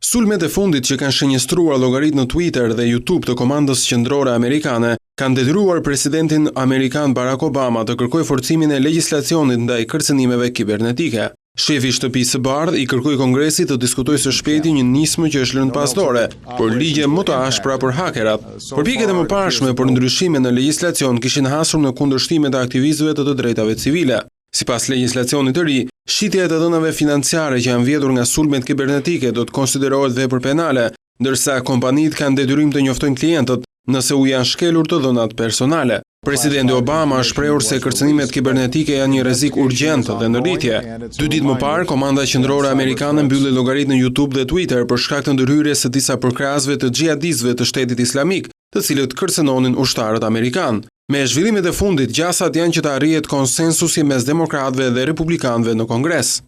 Sulmet e fundit që kanë shënjestruar llogaritë në Twitter dhe YouTube të Komandës Qendrore Amerikane kanë detyruar presidentin amerikan Barack Obama të kërkojë forcimin e legjislacionit ndaj kërcënimeve kibernetike. Shefi i Shtëpisë së Bardhë i kërkoi Kongresit të diskutojë së shpejti një nismë që është lënë pas dore, por ligje më të ashpra për hakerat. Përpjekjet e mëparshme për ndryshime në legjislacion kishin hasur në kundërshtimet e aktivistëve të drejtave civile. Sipas legjislacionit të ri, shitja e të dhënave financiare që janë vjedhur nga sulmet kibernetike do të konsiderohet vepër penale, ndërsa kompanitë kanë detyrim të njoftojnë klientët nëse u janë shkelur të dhënat personale. Presidenti Obama është shprehur se kërcënimet kibernetike janë një rrezik urgjent dhe në rritje. 2 ditë më parë, Komanda Qendrore Amerikane mbylli llogaritë në YouTube dhe Twitter për shkak të ndërhyrjes së disa përkrahasve të xhihadistëve të Shtetit Islamik, të cilët kërcënonin ushtarët amerikan. Me zhvillimet e fundit, gjasat janë që të arrihet konsensusi mes demokratëve dhe republikanëve në Kongres.